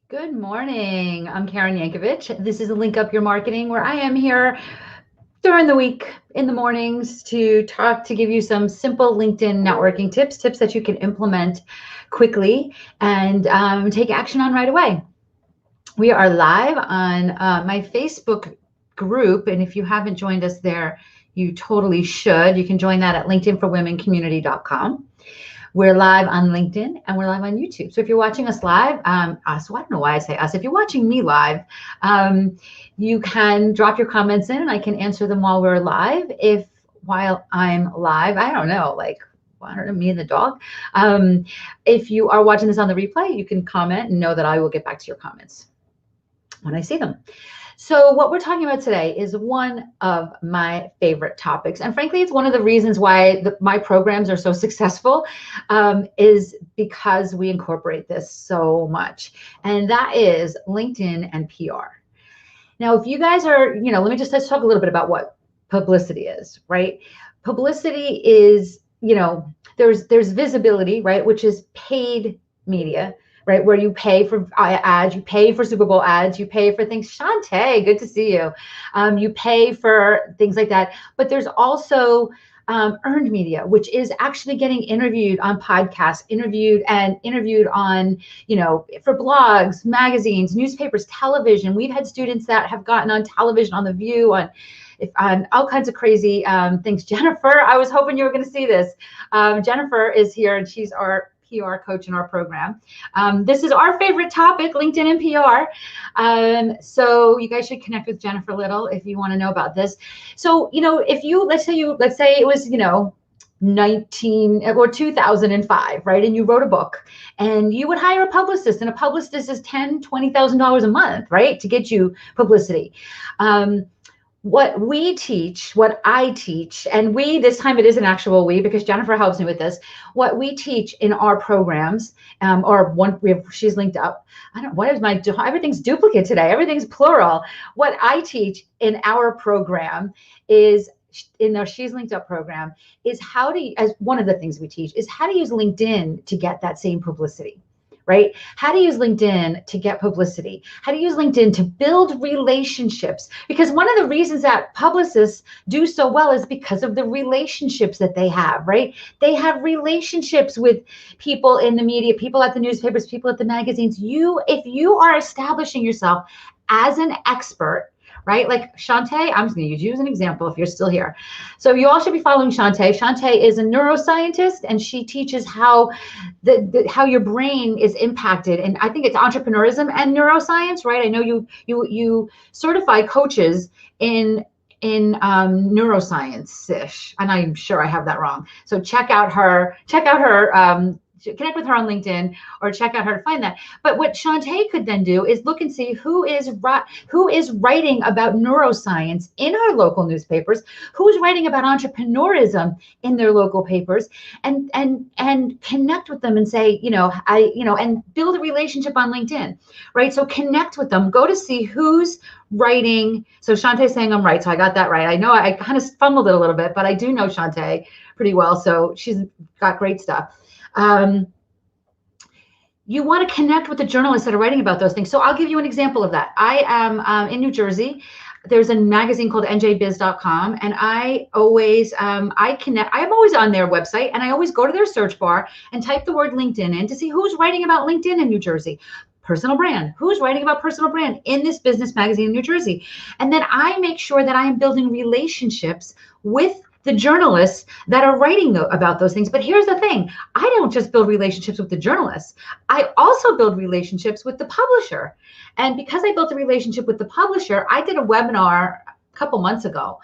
Good morning. I'm Karen Yankovich. This is Link Up Your Marketing, where I am here during the week in the mornings to talk to give you some simple LinkedIn networking tips that you can implement quickly and take action on right away. We are live on my Facebook group, and if you haven't joined us there, you totally should. You can join that at linkedinforwomencommunity.com. We're live on LinkedIn and we're live on YouTube. So if you're watching us live, so I don't know why I say us. If you're watching me live, you can drop your comments in and I can answer them while we're live. If while I'm live, I don't know, me and the dog. If you are watching this on the replay, you can comment and know that I will get back to your comments when I see them. So what we're talking about today is one of my favorite topics. And frankly, it's one of the reasons why my programs are so successful, is because we incorporate this so much. And that is LinkedIn and PR. Now, if you guys are, let's talk a little bit about what publicity is, right? Publicity is, there's visibility, right? Which is paid media, right? Where you pay for ads, you pay for Super Bowl ads, you pay for things. Shantae, good to see you. You pay for things like that. But there's also earned media, which is actually getting interviewed on podcasts, interviewed on, for blogs, magazines, newspapers, television. We've had students that have gotten on television, on The View, on all kinds of crazy things. Jennifer, I was hoping you were going to see this. Jennifer is here, and she's our PR coach in our program. This is our favorite topic, LinkedIn and PR. So you guys should connect with Jennifer Little if you want to know about this. So, if let's say it was, 2005, right? And you wrote a book and you would hire a publicist, and a publicist is $10,000, $20,000 a month, right? To get you publicity. What we teach, what I teach, and this time it is an actual we because Jennifer helps me with this. What we teach in our programs, she's linked up. Everything's duplicate today. Everything's plural. What I teach in our program is, she's linked up program, is as one of the things we teach is how to use LinkedIn to get that same publicity. Right? How to use LinkedIn to get publicity, how to use LinkedIn to build relationships. Because one of the reasons that publicists do so well is because of the relationships that they have, right? They have relationships with people in the media, people at the newspapers, people at the magazines. If you are establishing yourself as an expert, right? Like Shantae, I'm just going to use you as an example if you're still here. So you all should be following Shantae. Shantae is a neuroscientist, and she teaches how how your brain is impacted. And I think it's entrepreneurism and neuroscience, right? I know you certify coaches in neuroscience-ish, and I'm sure I have that wrong. So check out her. Connect with her on LinkedIn or check out her to find that. But what Shantae could then do is look and see who is writing about neuroscience in our local newspapers, who's writing about entrepreneurism in their local papers, and connect with them and say, and build a relationship on LinkedIn, right? So connect with them, go to see who's writing. So Shantae's saying I'm right. So I got that right. I know I kind of fumbled it a little bit, but I do know Shantae pretty well. So she's got great stuff. You want to connect with the journalists that are writing about those things. So I'll give you an example of that. I am in New Jersey. There's a magazine called njbiz.com, and I always I'm always on their website, and I always go to their search bar and type the word LinkedIn in to see who's writing about LinkedIn in New Jersey. Personal brand. Who's writing about personal brand in this business magazine in New Jersey? And then I make sure that I am building relationships with the journalists that are writing about those things. But here's the thing. I don't just build relationships with the journalists. I also build relationships with the publisher. And because I built a relationship with the publisher, I did a webinar a couple months ago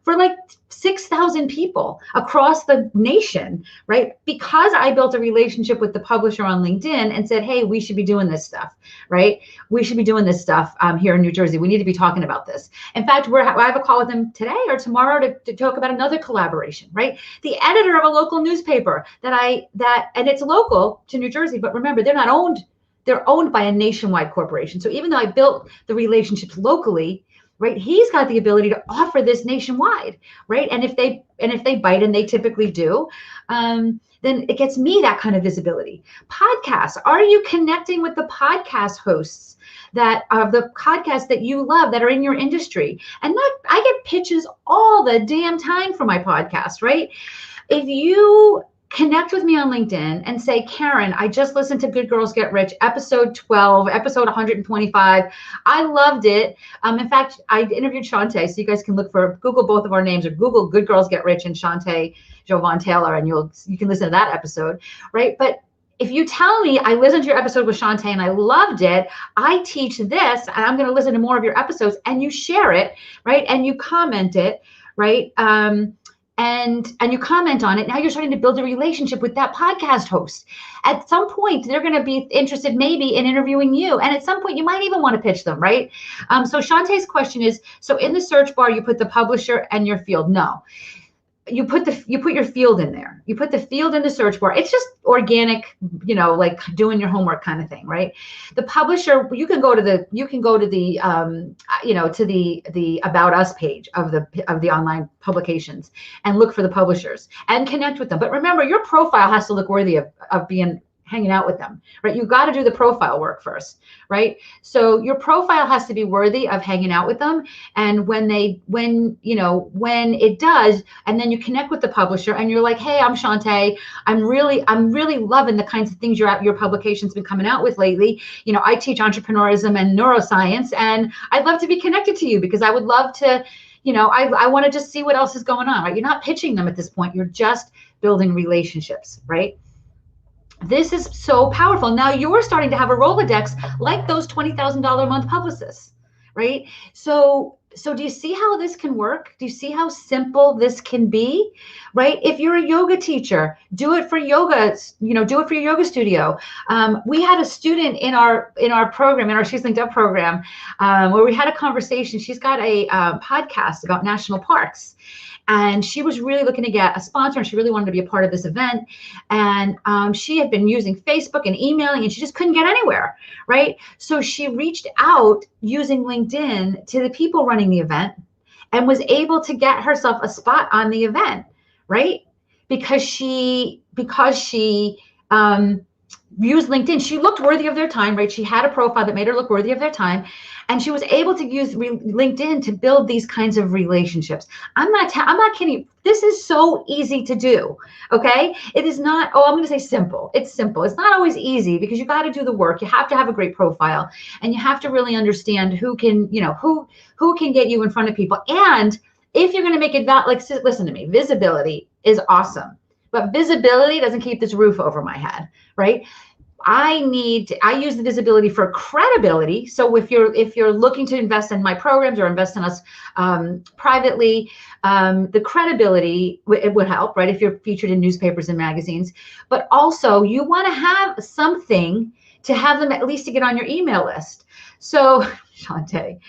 for like 6,000 people across the nation, right? Because I built a relationship with the publisher on LinkedIn and said, hey, we should be doing this stuff, right? We should be doing this stuff here in New Jersey. We need to be talking about this. In fact, I have a call with them today or tomorrow to talk about another collaboration, right? The editor of a local newspaper and it's local to New Jersey, but remember, they're owned by a nationwide corporation. So even though I built the relationships locally, right? He's got the ability to offer this nationwide, right? And if they bite, and they typically do, then it gets me that kind of visibility. Podcasts. Are you connecting with the podcast hosts that are the podcasts that you love that are in your industry? And I get pitches all the damn time for my podcast, right? If you connect with me on LinkedIn and say, Karen, I just listened to Good Girls Get Rich, episode 12, episode 125. I loved it. In fact, I interviewed Shantae, so you guys can Google both of our names, or Google Good Girls Get Rich and Shantae Jovan Taylor, and you can listen to that episode, right? But if you tell me I listened to your episode with Shantae and I loved it, I teach this, and I'm going to listen to more of your episodes, and you share it, right? And you comment it, right? And you comment on it. Now you're starting to build a relationship with that podcast host. At some point, they're going to be interested maybe in interviewing you. And at some point, you might even want to pitch them, right? So Shantae's question is, so in the search bar, you put the publisher and your field. No. You put your field in there. You put the field in the search bar. It's just organic, like doing your homework kind of thing, right? The publisher, you can go to the About Us page of the online publications and look for the publishers and connect with them. But remember, your profile has to look worthy of being hanging out with them, right? You got to do the profile work first, right? So your profile has to be worthy of hanging out with them. And when it does, and then you connect with the publisher and you're like, hey, I'm Shantae. I'm really loving the kinds of things your publication's been coming out with lately. I teach entrepreneurism and neuroscience, and I'd love to be connected to you because I would love to, I want to just see what else is going on, right? You're not pitching them at this point. You're just building relationships, right? This is so powerful. Now you're starting to have a Rolodex like those $20,000 a month publicists, right? So do you see how this can work? Do you see how simple this can be, right? If you're a yoga teacher, do it for yoga, do it for your yoga studio. We had a student in our program, in our She's Linked Up program, where we had a conversation. She's got a podcast about national parks. And she was really looking to get a sponsor, and she really wanted to be a part of this event. And she had been using Facebook and emailing, and she just couldn't get anywhere, right? So she reached out using LinkedIn to the people running the event and was able to get herself a spot on the event, right? Because she used LinkedIn. She looked worthy of their time, right? She had a profile that made her look worthy of their time. And she was able to use LinkedIn to build these kinds of relationships. I'm not kidding. This is so easy to do. Okay. It is not, I'm going to say simple. It's simple. It's not always easy because you got to do the work. You have to have a great profile, and you have to really understand who can get you in front of people. And if you're going to make it listen to me, visibility is awesome. But visibility doesn't keep this roof over my head, right? I use the visibility for credibility. So if you're looking to invest in my programs or invest in us privately, the credibility, it would help, right? If you're featured in newspapers and magazines, but also you want to have something to have them at least to get on your email list. So Shantae's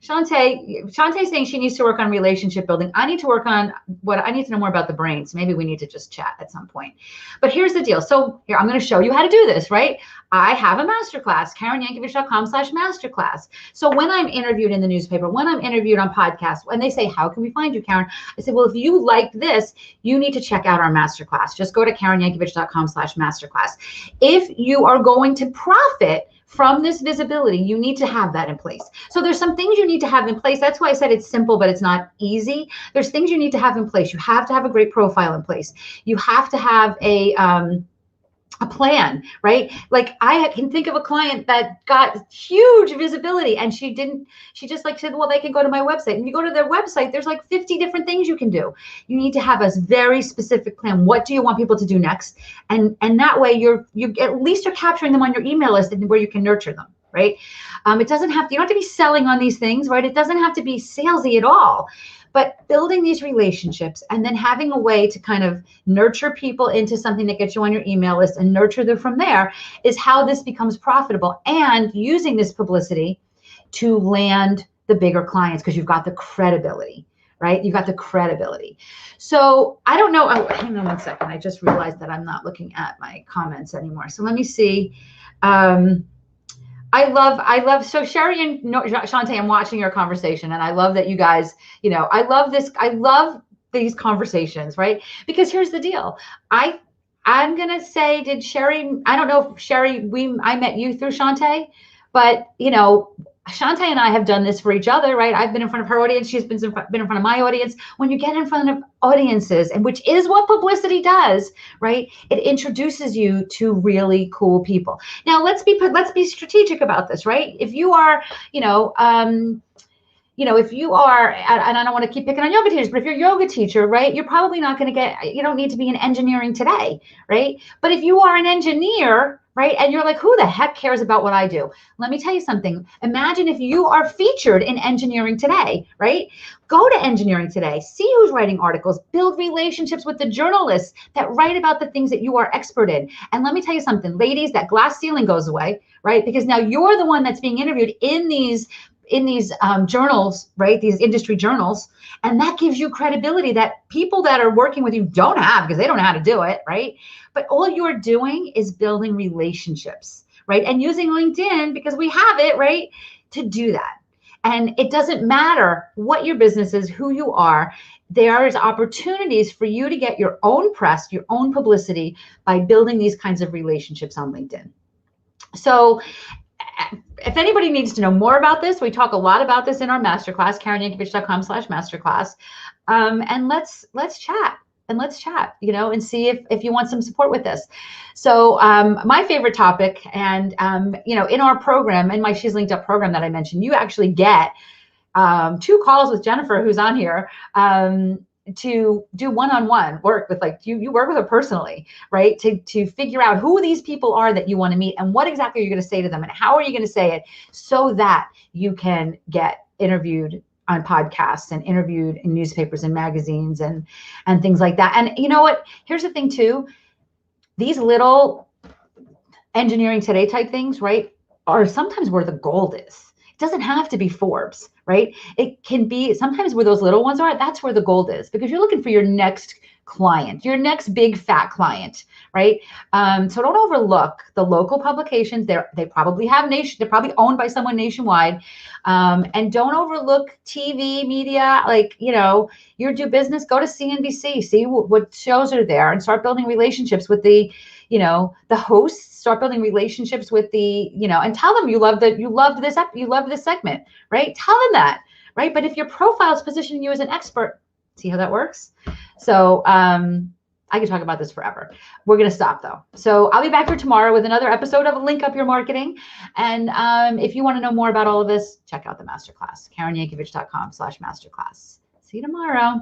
saying she needs to work on relationship building. I need to work on I need to know more about the brain. So maybe we need to just chat at some point. But here's the deal. So here, I'm going to show you how to do this, right? I have a masterclass, KarenYankovich.com/masterclass. So when I'm interviewed in the newspaper, when I'm interviewed on podcasts, when they say, how can we find you, Karen? I say, well, if you like this, you need to check out our masterclass. Just go to KarenYankovich.com/masterclass. If you are going to profit from this visibility, you need to have that in place. So there's some things you need to have in place. That's why I said it's simple, but it's not easy. There's things you need to have in place. You have to have a great profile in place. You have to have a plan, right? Like I can think of a client that got huge visibility, and she just said, well, they can go to my website. And you go to their website, there's like 50 different things you can do. You need to have a very specific plan. What do you want people to do next? And that way you at least are capturing them on your email list and where you can nurture them, right? You don't have to be selling on these things, right? It doesn't have to be salesy at all. But building these relationships and then having a way to kind of nurture people into something that gets you on your email list and nurture them from there is how this becomes profitable, and using this publicity to land the bigger clients because you've got the credibility, right? You've got the credibility. So I don't know. Oh, hang on one second. I just realized that I'm not looking at my comments anymore. So let me see. So Sherry and Shantae, I'm watching your conversation, and I love that you guys, I love this. I love these conversations, right? Because here's the deal. I'm gonna say, did Sherry? I don't know if Sherry, I met you through Shantae, but Shantae and I have done this for each other, right? I've been in front of her audience. She's been in front of my audience. When you get in front of audiences, and which is what publicity does, right? It introduces you to really cool people. Now, let's be strategic about this, right? If you are, if you are, and I don't want to keep picking on yoga teachers, but if you're a yoga teacher, right, you're probably not going to you don't need to be in engineering today, right? But if you are an engineer, right, and you're like, who the heck cares about what I do? Let me tell you something. Imagine if you are featured in engineering today, right? Go to engineering today, see who's writing articles, build relationships with the journalists that write about the things that you are expert in. And let me tell you something, ladies, that glass ceiling goes away, right? Because now you're the one that's being interviewed in these journals, right? These industry journals. And that gives you credibility that people that are working with you don't have, because they don't know how to do it, right? But all you're doing is building relationships, right? And using LinkedIn, because we have it, right, to do that. And it doesn't matter what your business is, who you are, there's opportunities for you to get your own press, your own publicity by building these kinds of relationships on LinkedIn. So if anybody needs to know more about this, we talk a lot about this in our masterclass, KarenYankovich.com/masterclass. And let's chat. And see if you want some support with this. So my favorite topic, and in our program, in my She's Linked Up program that I mentioned, you actually get 2 calls with Jennifer, who's on here, to do one-on-one work with, like, you work with her personally, right? To figure out who these people are that you want to meet, and what exactly you're going to say to them, and how are you going to say it, so that you can get interviewed on podcasts and interviewed in newspapers and magazines and things like that. And you know what? Here's the thing too. These little engineering today type things, right, are sometimes where the gold is. Doesn't have to be Forbes, right? It can be sometimes where those little ones are. That's where the gold is, because you're looking for your next client, your next big fat client, right? So don't overlook the local publications. They probably have they're probably owned by someone nationwide. And don't overlook TV media. Like, you do business, go to CNBC, see what shows are there, and start building relationships with the hosts. Start building relationships with and tell them you loved this segment, right? Tell them that, right? But if your profile is positioning you as an expert, see how that works? So I could talk about this forever. We're going to stop though. So I'll be back here tomorrow with another episode of Link Up Your Marketing. And if you want to know more about all of this, check out the masterclass, KarenYankovich.com/masterclass. See you tomorrow.